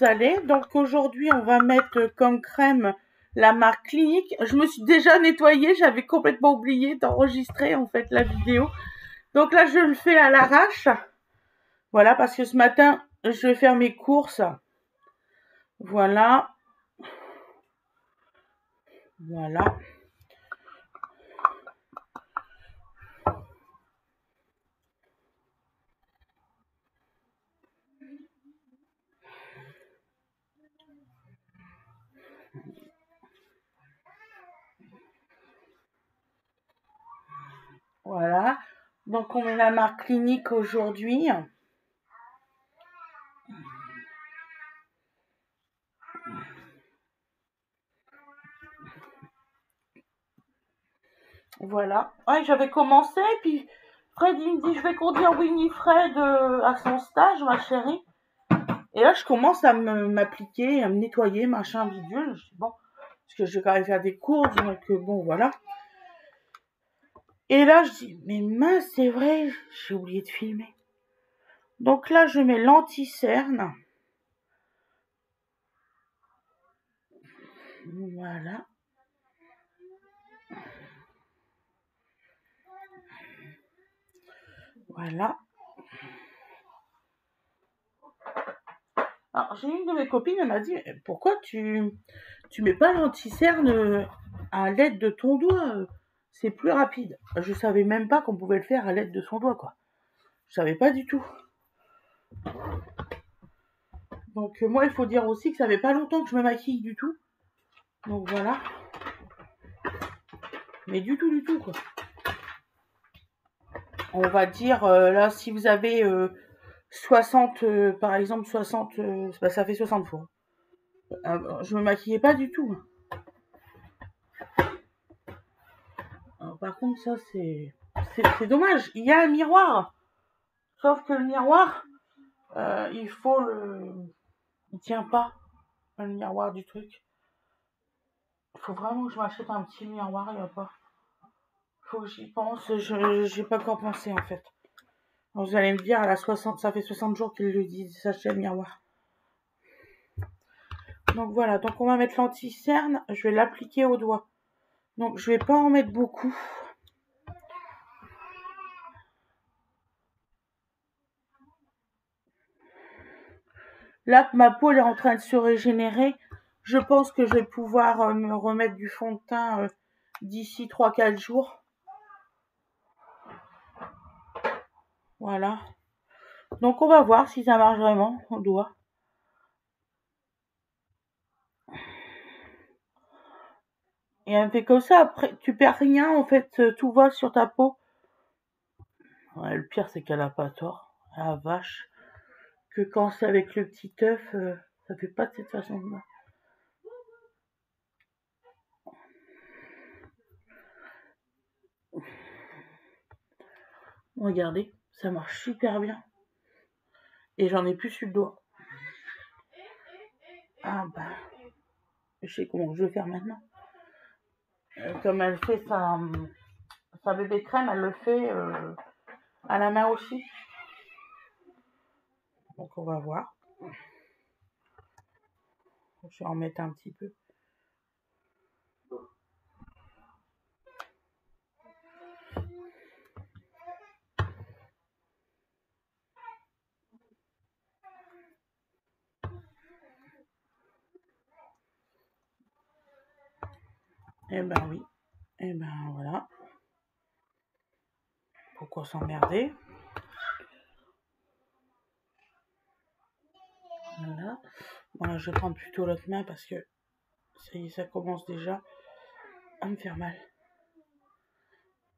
vous allez? Donc aujourd'hui, on va mettre comme crème la marque Clinique. Je me suis déjà nettoyée, j'avais complètement oublié d'enregistrer en fait la vidéo. Donc là, je le fais à l'arrache. Voilà, parce que ce matin, je vais faire mes courses. Voilà. Voilà. Voilà. Donc on met la marque Clinique aujourd'hui. Voilà. Ouais, j'avais commencé, puis Fred il me dit je vais conduire Winifred à son stage, ma chérie. Et là je commence à m'appliquer, à me nettoyer, machin bidule. Je dis bon, parce que je vais quand même faire des courses, donc bon voilà. Et là je dis mais mince, c'est vrai, j'ai oublié de filmer. Donc là je mets l'anti-cerne. Voilà. Voilà. Alors, j'ai une de mes copines, elle m'a dit, pourquoi tu mets pas l'anti-cerne à l'aide de ton doigt? C'est plus rapide. Je savais même pas qu'on pouvait le faire à l'aide de son doigt, quoi. Je savais pas du tout. Donc, moi, il faut dire aussi que ça fait pas longtemps que je me maquille du tout. Donc, voilà. Mais du tout, quoi. On va dire, là, si vous avez 60, par exemple, 60, bah, ça fait 60 fois. Je me maquillais pas du tout. Alors, par contre, ça, c'est dommage. Il y a un miroir. Sauf que le miroir, il faut le... Il tient pas, le miroir du truc. Il faut vraiment que je m'achète un petit miroir, il n'y a pas. Faut que j'y pense, je n'ai pas encore pensé en fait. Alors, vous allez me dire, ça fait 60 jours qu'ils le disent, s'acheter le miroir. Donc voilà, donc on va mettre l'anti-cerne, je vais l'appliquer au doigt. Donc je vais pas en mettre beaucoup. Là que ma peau elle est en train de se régénérer, je pense que je vais pouvoir me remettre du fond de teint d'ici 3-4 jours. Voilà. Donc on va voir si ça marche vraiment au doigt. Et elle me fait comme ça, après tu perds rien en fait, tout va sur ta peau. Ouais, le pire c'est qu'elle a pas tort. Ah vache. Que quand c'est avec le petit œuf, ça fait pas de cette façon-là. Regardez, ça marche super bien. Et j'en ai plus sur le doigt. Ah bah, je sais comment je vais faire maintenant. Comme elle fait sa bébé crème, elle le fait à la main aussi. Donc on va voir. Je vais en mettre un petit peu. Eh ben oui. Eh ben voilà. Pourquoi s'emmerder? Voilà. Voilà, je vais prendre plutôt l'autre main parce que ça commence déjà à me faire mal.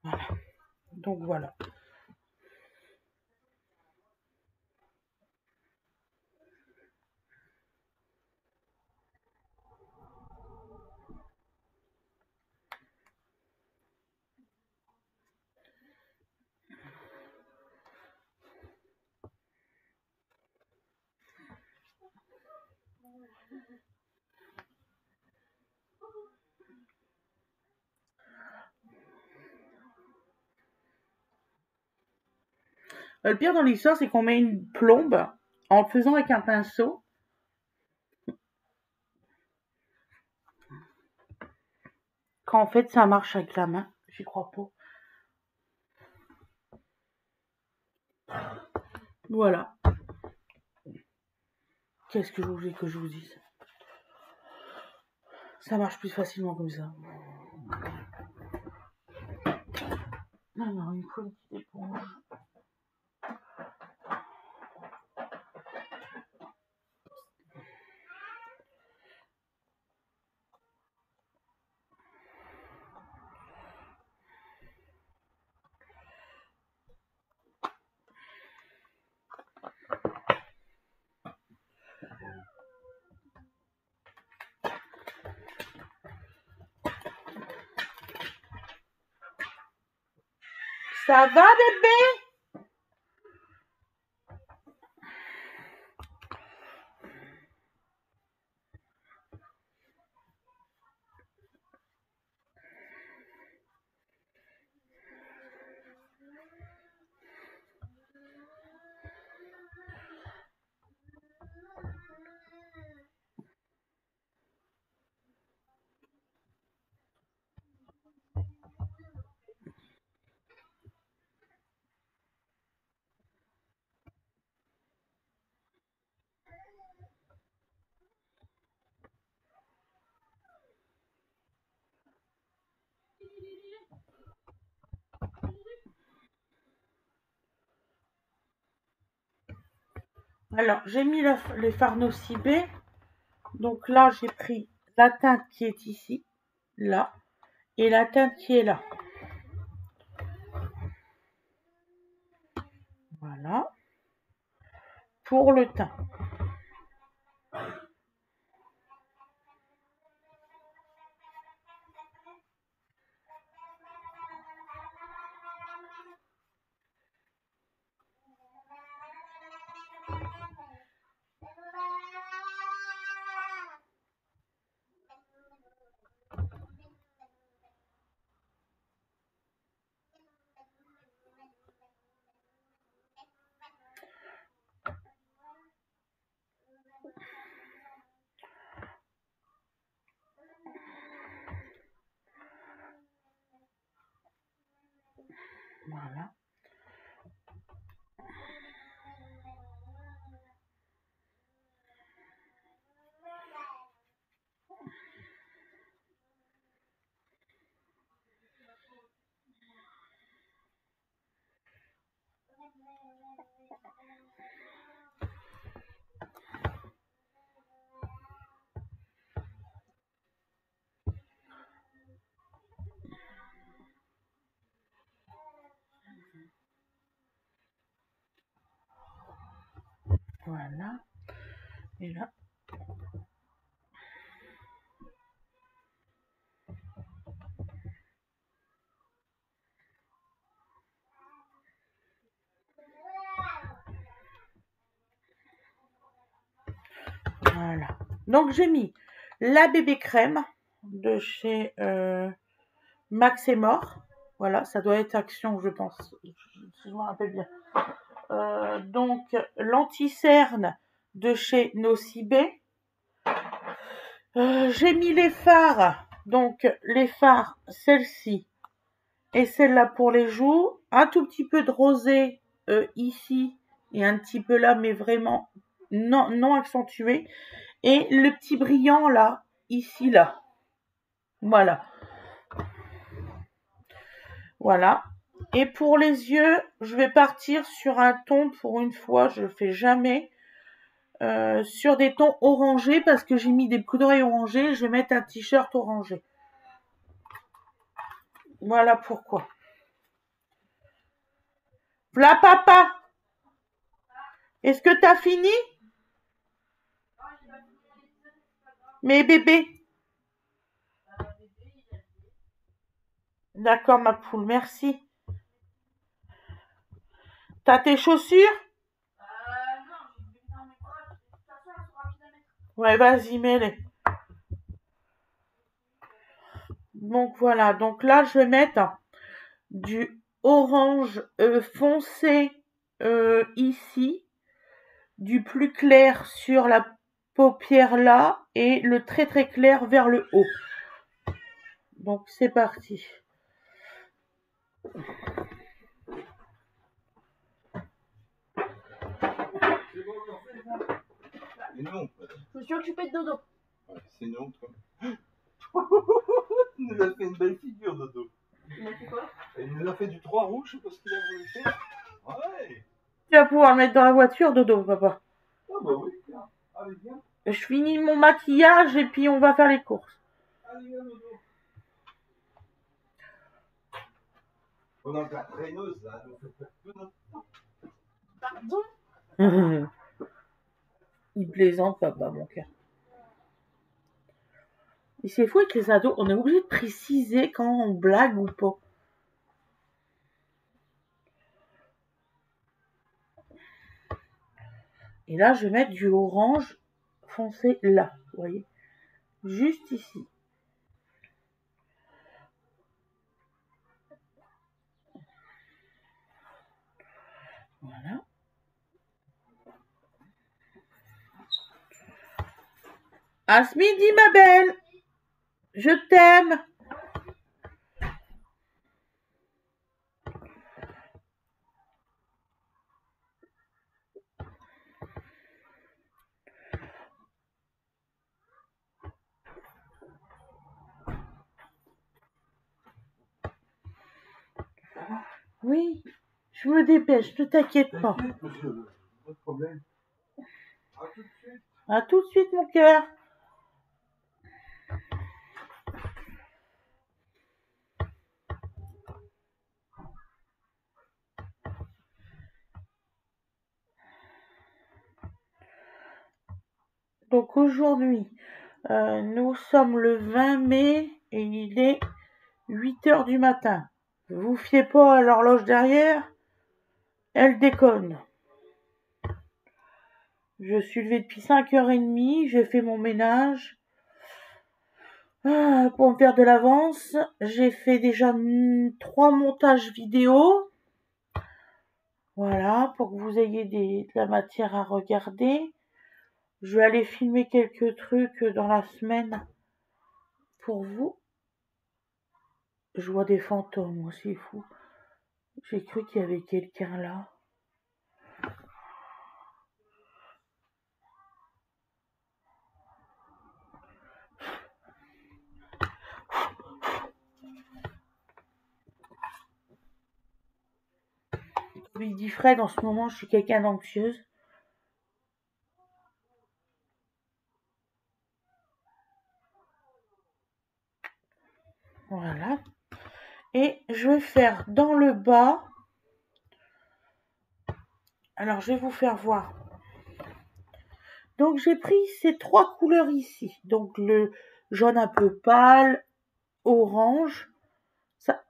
Voilà. Donc voilà. Le pire dans l'histoire, c'est qu'on met une plombe en le faisant avec un pinceau. qu'en fait ça marche avec la main. J'y crois pas. Voilà. Qu'est-ce que je voulais que je vous dise? Ça marche plus facilement comme ça. Alors, il faut une petite éponge. Ça va, bébé? Alors, j'ai mis les fards nocibés. Donc là, j'ai pris la teinte qui est ici, là, et la teinte qui est là. Voilà. Pour le teint. Voilà. Voilà. Et là. Voilà. Donc, j'ai mis la bébé crème de chez Max et Mort. Voilà, ça doit être Action, je pense. Si je me rappelle bien. Donc, l'anti-cerne de chez Nocibé. J'ai mis les fards. Donc, les fards, celle-ci et celle-là pour les joues. Un tout petit peu de rosé ici et un petit peu là, mais vraiment non accentué. Et le petit brillant là, ici, là. Voilà. Voilà. Et pour les yeux, je vais partir sur un ton, pour une fois, je ne le fais jamais, sur des tons orangés, parce que j'ai mis des boucles d'oreilles orangées, je vais mettre un t-shirt orangé. Voilà pourquoi. Voilà papa. Est-ce que t'as fini? Mais bébé. D'accord ma poule, merci. T'as tes chaussures? Ouais, vas-y, mets-les. Donc voilà, donc là je vais mettre du orange foncé ici, du plus clair sur la paupière là et le très très clair vers le haut. Donc c'est parti. Une honte, Je me suis occupée de dodo. ouais, c'est une honte. Il nous a fait une belle figure, Dodo. Il a fait quoi? Il nous a fait du 3 rouge, je sais pas ce qu'il a voulu faire. Ouais. Tu vas pouvoir le mettre dans la voiture, Dodo, papa. Ah bah oui, viens. Allez, viens. Je finis mon maquillage et puis on va faire les courses. Allez, viens, Dodo. Pendant que la traîneuse, là, elle nous fait perdre tout notre temps. Pardon? Il plaisante, papa, mon cœur. Et c'est fou avec les ados, on est obligé de préciser quand on blague ou pas. Et là, je vais mettre du orange foncé là, vous voyez, juste ici. Voilà. À ce midi, ma belle. Je t'aime. Oui, je me dépêche, ne t'inquiète pas. T'inquiète, monsieur, pas de problème. À tout de suite. À tout de suite, mon cœur. Donc aujourd'hui, nous sommes le 20 mai et il est 8 heures du matin. Ne vous fiez pas à l'horloge derrière, elle déconne. Je suis levée depuis 5h30, j'ai fait mon ménage. Pour me faire de l'avance, j'ai fait déjà 3 montages vidéo. Voilà, pour que vous ayez de la matière à regarder. Je vais aller filmer quelques trucs dans la semaine pour vous. Je vois des fantômes, c'est fou. J'ai cru qu'il y avait quelqu'un là. Comme il dit Fred, en ce moment, je suis quelqu'un d'anxieuse. Voilà. Et je vais faire dans le bas. Alors, je vais vous faire voir. Donc, j'ai pris ces 3 couleurs ici. Donc, le jaune un peu pâle, orange. Ça...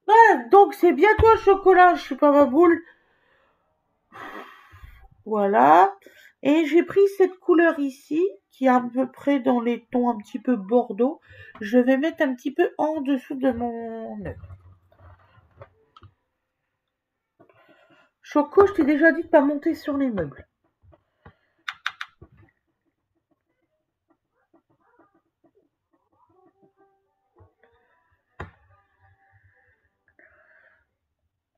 Ah, donc, c'est bien toi, chocolat. Je suis pas ma boule. Voilà. Et j'ai pris cette couleur ici, qui est à peu près dans les tons un petit peu bordeaux. Je vais mettre un petit peu en dessous de mon œuf. Choco, je t'ai déjà dit de pas monter sur les meubles.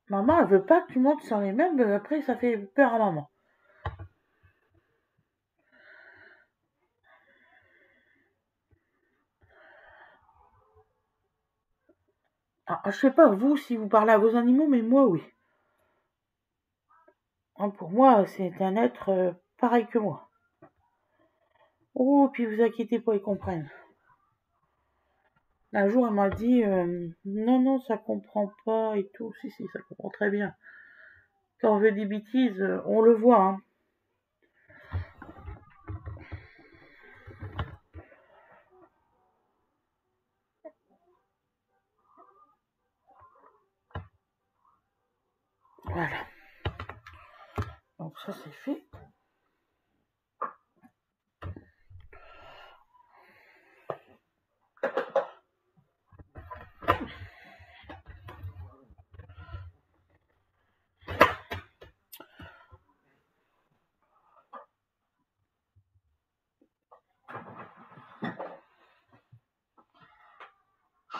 Maman, elle veut pas que tu montes sur les meubles, après ça fait peur à maman. Ah, je sais pas vous si vous parlez à vos animaux, mais moi oui. Pour moi, c'est un être pareil que moi. Oh, puis vous inquiétez pas, ils comprennent. Un jour, elle m'a dit non, non, ça comprend pas et tout. Si, si, ça comprend très bien. Quand on veut des bêtises, on le voit. Hein. Voilà. Donc ça, c'est fait.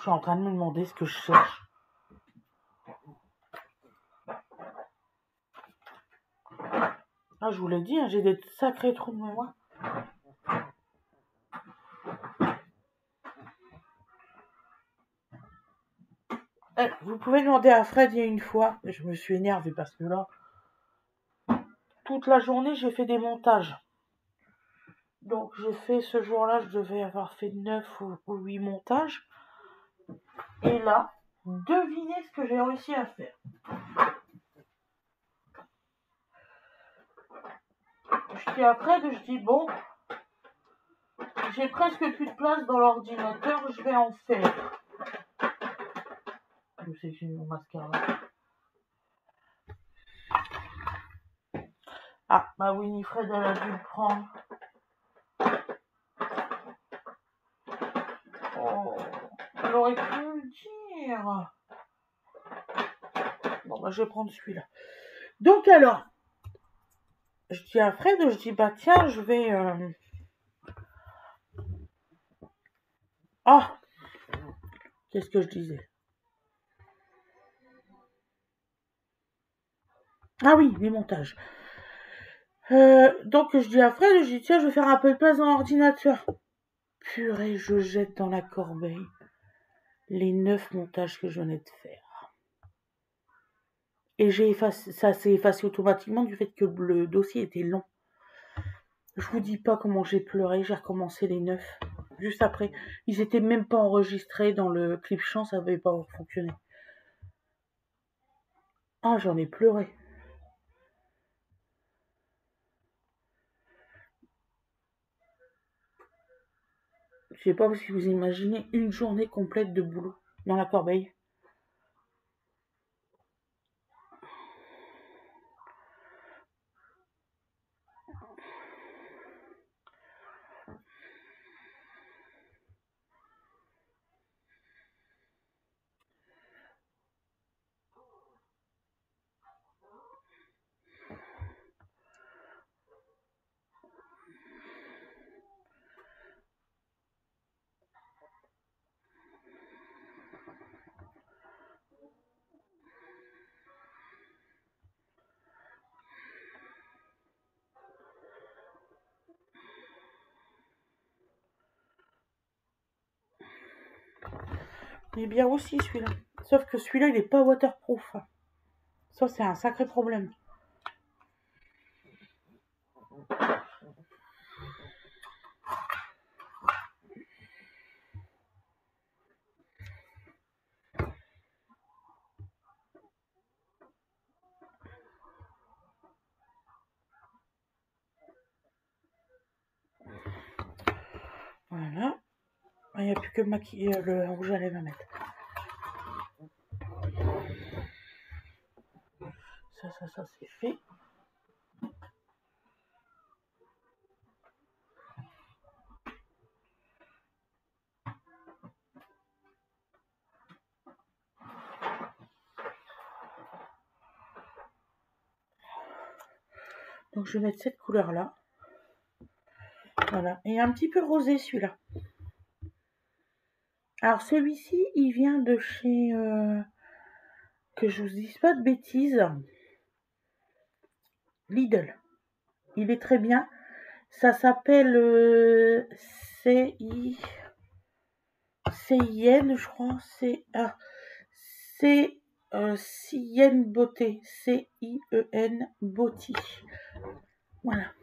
suis en train de me demander ce que je cherche. Ah, je vous l'ai dit, hein, j'ai des sacrés trous de mémoire. Vous pouvez demander à Fred, il y a une fois, je me suis énervée parce que là, toute la journée, j'ai fait des montages. Donc, j'ai fait ce jour-là, je devais avoir fait 9 ou 8 montages. Et là, devinez ce que j'ai réussi à faire. Je dis après, je dis bon, j'ai presque plus de place dans l'ordinateur, je vais en faire. Je sais que j'ai mon mascara. Ah, ma Winifred, elle a dû le prendre. Oh, elle aurait pu le dire. Bon, bah, je vais prendre celui-là. Donc, alors, je dis à Fred, je dis, bah, tiens, je vais... Ah, qu'est-ce que je disais? Ah oui, les montages. Donc, je dis à Fred, je dis, tiens, je vais faire un peu de place dans l'ordinateur. Purée, je jette dans la corbeille les 9 montages que je venais de faire. Et j'ai effacé, ça s'est effacé automatiquement du fait que le dossier était long. Je vous dis pas comment j'ai pleuré, j'ai recommencé les 9. Juste après, ils étaient même pas enregistrés dans le clip chant, ça avait pas fonctionné. Ah, j'en ai pleuré. Je sais pas si vous imaginez une journée complète de boulot dans la corbeille. Il est bien aussi celui-là. Sauf que celui-là, il n'est pas waterproof. Ça, c'est un sacré problème. Voilà. Il n'y a plus que le rouge à lèvres à mettre. Ça, c'est fait. Donc, je vais mettre cette couleur-là. Voilà. Et un petit peu rosé, celui-là. Alors, celui-ci, il vient de chez... que je vous dise pas de bêtises. Lidl. Il est très bien. Ça s'appelle CIN, je crois. C'est CIN Beauté. CIEN Beauty. Voilà.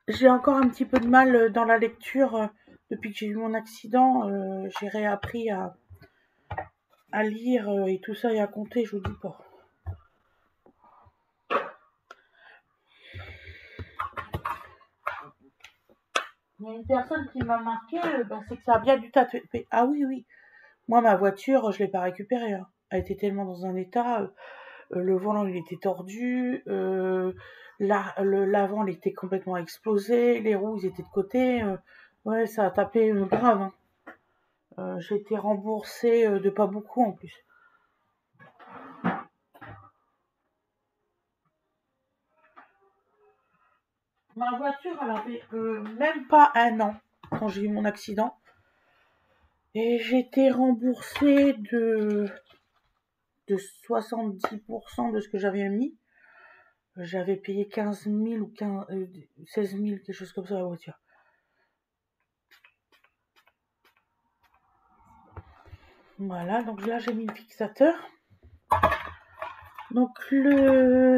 J'ai encore un petit peu de mal dans la lecture. Depuis que j'ai eu mon accident, j'ai réappris à lire et tout ça et à compter, je vous dis pas. Il y a une personne qui m'a marqué, c'est que ça a bien dû tatouer. Ah oui, oui. Moi, ma voiture, je l'ai pas récupérée. Hein. Elle était tellement dans un état. Le volant, il était tordu. L'avant, il était complètement explosé. Les roues, ils étaient de côté. Ouais, ça a tapé grave. Hein. J'ai été remboursée de pas beaucoup en plus. Ma voiture, elle avait même pas 1 an quand j'ai eu mon accident. Et j'ai été remboursée de 70% de ce que j'avais mis. J'avais payé 15 000 ou 16 000, quelque chose comme ça, la voiture. Voilà, donc là, j'ai mis le fixateur. Donc,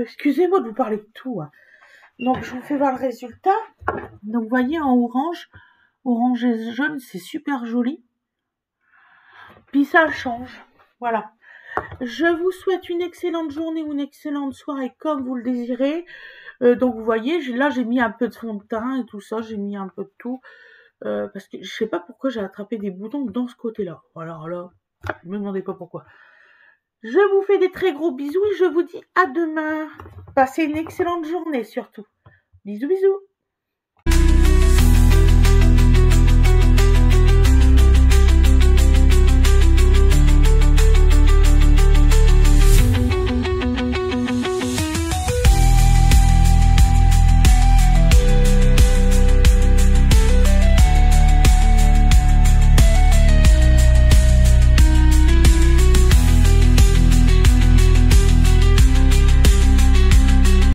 excusez-moi de vous parler de tout. Hein. Donc, je vous fais voir le résultat. Donc, vous voyez, en orange et jaune, c'est super joli. Puis, ça change. Voilà. Je vous souhaite une excellente journée ou une excellente soirée comme vous le désirez. Donc, vous voyez, là, j'ai mis un peu de fond de teint et tout ça. J'ai mis un peu de tout. Parce que je sais pas pourquoi j'ai attrapé des boutons dans ce côté-là. Alors là, ne me demandez pas pourquoi. Je vous fais des très gros bisous et je vous dis à demain. Passez une excellente journée surtout. Bisous, bisous.